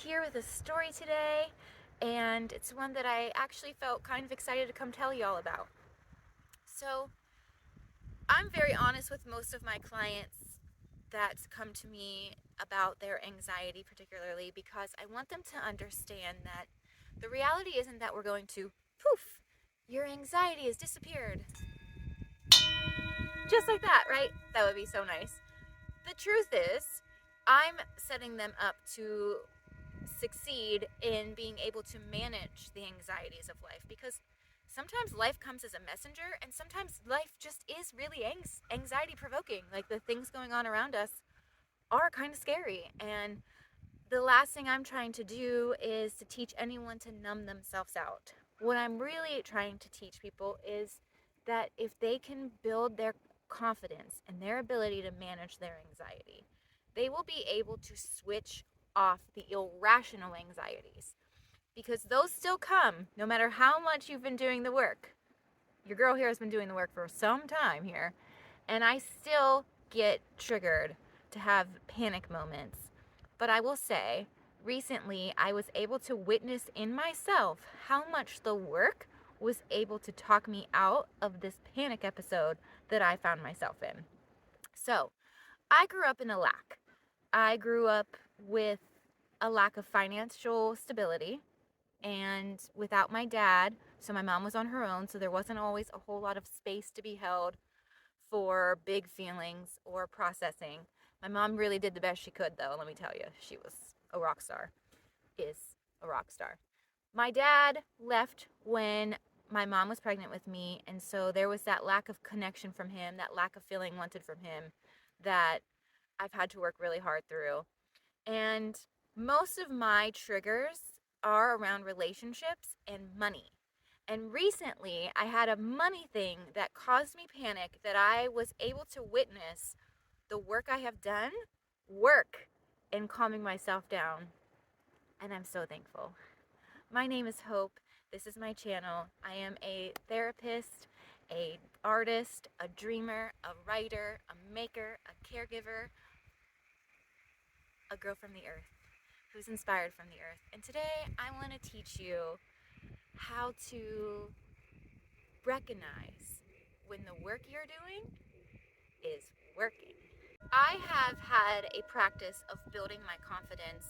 here with a story today, and it's one that I actually felt kind of excited to come tell you all about. So, I'm very honest with most of my clients that come to me about their anxiety, particularly because I want them to understand that the reality isn't that we're going to poof, your anxiety has disappeared. Just like that, right? That would be so nice. The truth is, I'm setting them up to succeed in being able to manage the anxieties of life, because sometimes life comes as a messenger and sometimes life just is really anxiety provoking. Like, the things going on around us are kind of scary, and the last thing I'm trying to do is to teach anyone to numb themselves out. What I'm really trying to teach people is that if they can build their confidence and their ability to manage their anxiety, they will be able to switch off the irrational anxieties, because those still come no matter how much you've been doing the work. Your girl here has been doing the work for some time here, and I still get triggered to have panic moments. But I will say, recently I was able to witness in myself how much the work was able to talk me out of this panic episode that I found myself in. So, I grew up in a lack. I grew up with a lack of financial stability and without my dad. So my mom was on her own, so there wasn't always a whole lot of space to be held for big feelings or processing. My mom really did the best she could, though, let me tell you. She was a rock star, is a rock star. My dad left when my mom was pregnant with me, and so there was that lack of connection from him, that lack of feeling wanted from him, that I've had to work really hard through. And most of my triggers are around relationships and money. And recently, I had a money thing that caused me panic that I was able to witness the work I have done work in calming myself down. And I'm so thankful. My name is Hope. This is my channel. I am a therapist, a artist, a dreamer, a writer, a maker, a caregiver, a girl from the earth who's inspired from the earth. And today I want to teach you how to recognize when the work you're doing is working. I have had a practice of building my confidence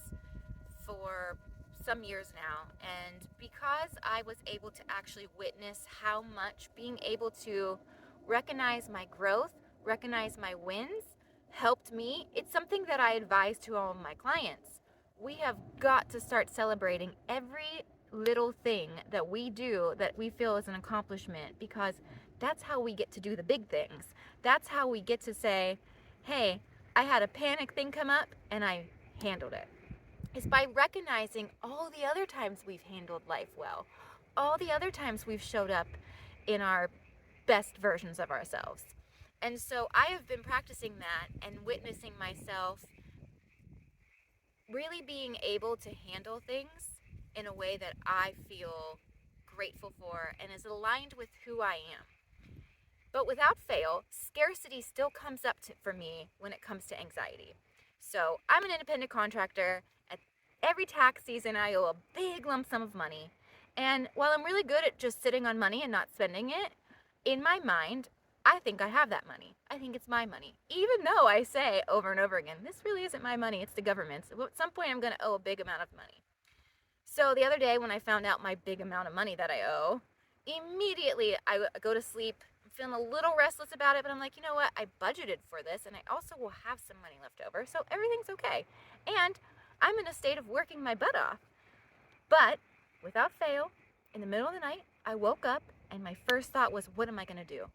for some years now, and because I was able to actually witness how much being able to recognize my growth, recognize my wins, helped me, it's something that I advise to all of my clients. We have got to start celebrating every little thing that we do that we feel is an accomplishment, because that's how we get to do the big things. That's how we get to say, hey, I had a panic thing come up and I handled it. Is by recognizing all the other times we've handled life well, all the other times we've showed up in our best versions of ourselves. And so I have been practicing that and witnessing myself really being able to handle things in a way that I feel grateful for and is aligned with who I am. But without fail, scarcity still comes up for me when it comes to anxiety. So I'm an independent contractor. At every tax season, I owe a big lump sum of money. And while I'm really good at just sitting on money and not spending it, in my mind, I think I have that money. I think it's my money. Even though I say over and over again, this really isn't my money, it's the government's. At some point, I'm going to owe a big amount of money. So the other day when I found out my big amount of money that I owe, immediately I go to sleep feeling a little restless about it, but I'm like, you know what? I budgeted for this, and I also will have some money left over, so everything's okay. And I'm in a state of working my butt off. But without fail, in the middle of the night, I woke up, and my first thought was, what am I going to do?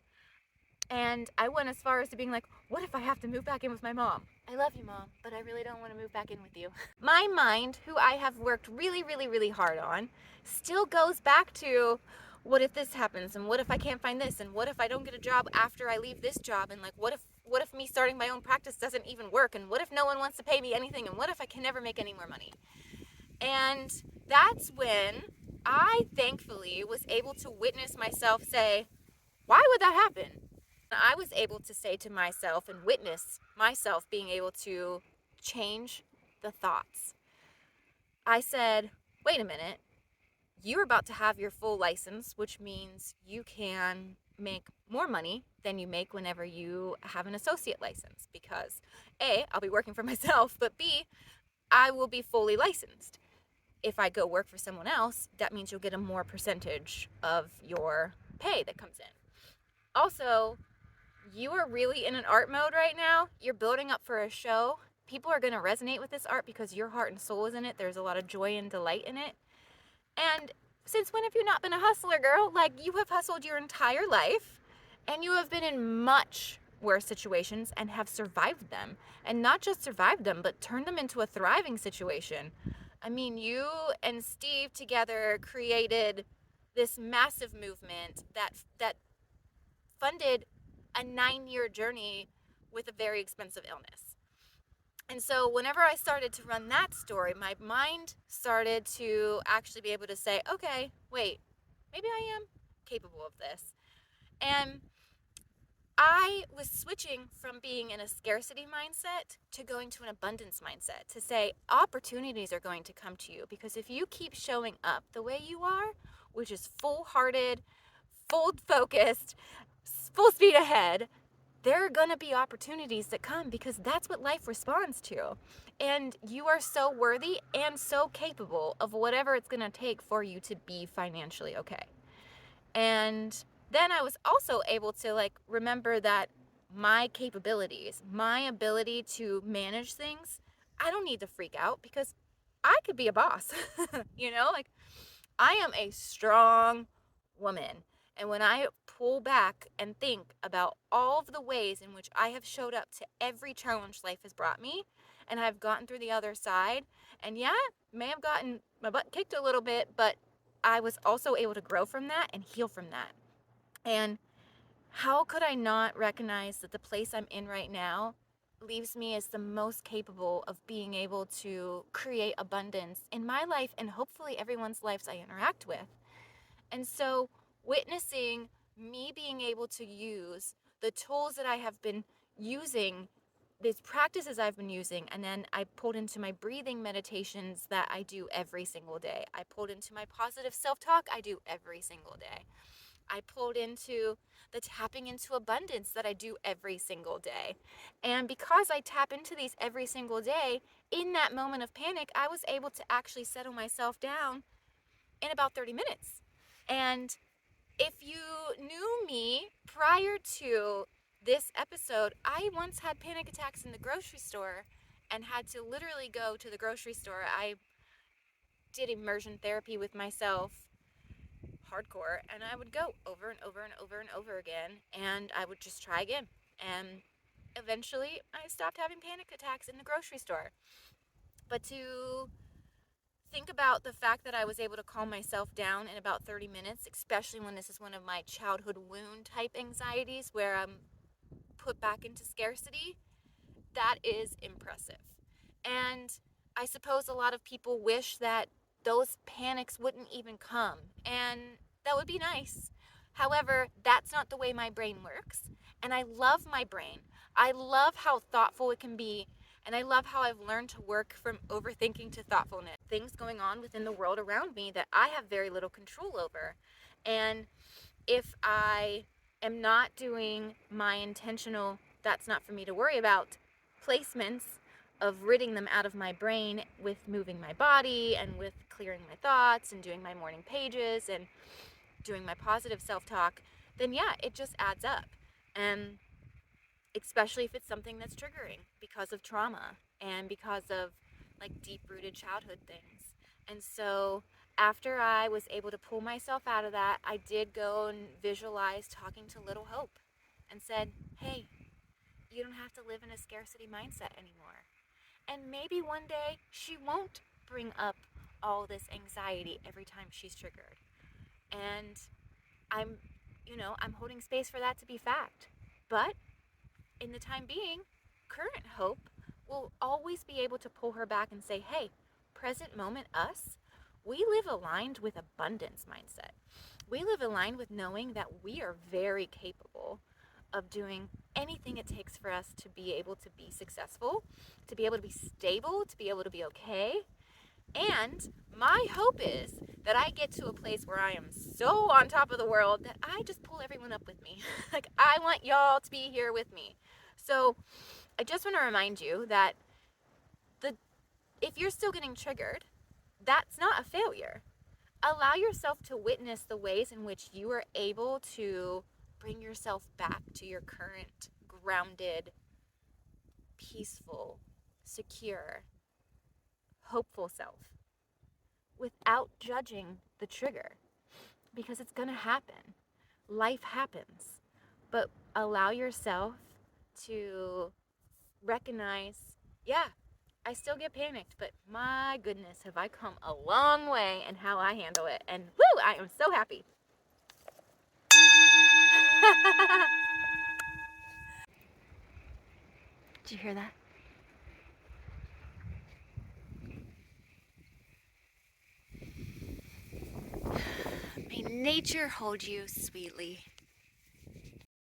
And I went as far as to being like, what if I have to move back in with my mom? I love you, Mom, but I really don't want to move back in with you. My mind, who I have worked really, really, really hard on, still goes back to, what if this happens, and what if I can't find this, and what if I don't get a job after I leave this job, and like what if me starting my own practice doesn't even work, and what if no one wants to pay me anything, and what if I can never make any more money? And that's when I thankfully was able to witness myself say, why would that happen? I was able to say to myself and witness myself being able to change the thoughts. I said, wait a minute, you're about to have your full license, which means you can make more money than you make whenever you have an associate license, because A, I'll be working for myself, but B, I will be fully licensed. If I go work for someone else, that means you'll get a more percentage of your pay that comes in. Also, you are really in an art mode right now. You're building up for a show. People are going to resonate with this art because your heart and soul is in it. There's a lot of joy and delight in it. And since when have you not been a hustler, girl? Like, you have hustled your entire life, and you have been in much worse situations and have survived them. And not just survived them, but turned them into a thriving situation. I mean, you and Steve together created this massive movement that funded a 9-year journey with a very expensive illness. And so whenever I started to run that story, my mind started to actually be able to say, okay, wait, maybe I am capable of this. And I was switching from being in a scarcity mindset to going to an abundance mindset, to say opportunities are going to come to you, because if you keep showing up the way you are, which is full-hearted, full focused, full speed ahead, there are going to be opportunities that come, because that's what life responds to. And you are so worthy and so capable of whatever it's going to take for you to be financially okay. And then I was also able to remember that my capabilities, my ability to manage things, I don't need to freak out, because I could be a boss. I am a strong woman. And when I pull back and think about all of the ways in which I have showed up to every challenge life has brought me, and I've gotten through the other side, and yeah, may have gotten my butt kicked a little bit, but I was also able to grow from that and heal from that. And how could I not recognize that the place I'm in right now leaves me as the most capable of being able to create abundance in my life and hopefully everyone's lives I interact with? And so, witnessing me being able to use the tools that I have been using, these practices I've been using, and then I pulled into my breathing meditations that I do every single day. I pulled into my positive self talk I do every single day. I pulled into the tapping into abundance that I do every single day. And because I tap into these every single day, in that moment of panic, I was able to actually settle myself down in about 30 minutes. And if you knew me prior to this episode, I once had panic attacks in the grocery store and had to literally go to the grocery store. I did immersion therapy with myself, hardcore, and I would go over and over and over and over again, and I would just try again. And eventually, I stopped having panic attacks in the grocery store. But to think about the fact that I was able to calm myself down in about 30 minutes, especially when this is one of my childhood wound type anxieties where I'm put back into scarcity, that is impressive. And I suppose a lot of people wish that those panics wouldn't even come, and that would be nice. However, that's not the way my brain works, and I love my brain. I love how thoughtful it can be, and I love how I've learned to work from overthinking to thoughtfulness. Things going on within the world around me that I have very little control over. And if I am not doing my intentional, that's not for me to worry about, placements of ridding them out of my brain with moving my body and with clearing my thoughts and doing my morning pages and doing my positive self-talk, then yeah, it just adds up. And especially if it's something that's triggering because of trauma and because of deep-rooted childhood things. And so after I was able to pull myself out of that, I did go and visualize talking to Little Hope and said, hey, you don't have to live in a scarcity mindset anymore. And maybe one day she won't bring up all this anxiety every time she's triggered. And I'm holding space for that to be fact. But in the time being, current Hope will always be able to pull her back and say, hey, present moment us, we live aligned with abundance mindset. We live aligned with knowing that we are very capable of doing anything it takes for us to be able to be successful, to be able to be stable, to be able to be okay. And my hope is that I get to a place where I am so on top of the world that I just pull everyone up with me. Like, I want y'all to be here with me. So I just want to remind you that if you're still getting triggered, that's not a failure. Allow yourself to witness the ways in which you are able to bring yourself back to your current grounded, peaceful, secure, hopeful self without judging the trigger, because it's going to happen. Life happens. But allow yourself to recognize, yeah, I still get panicked, but my goodness, have I come a long way in how I handle it. And woo, I am so happy. Did you hear that? May nature hold you sweetly.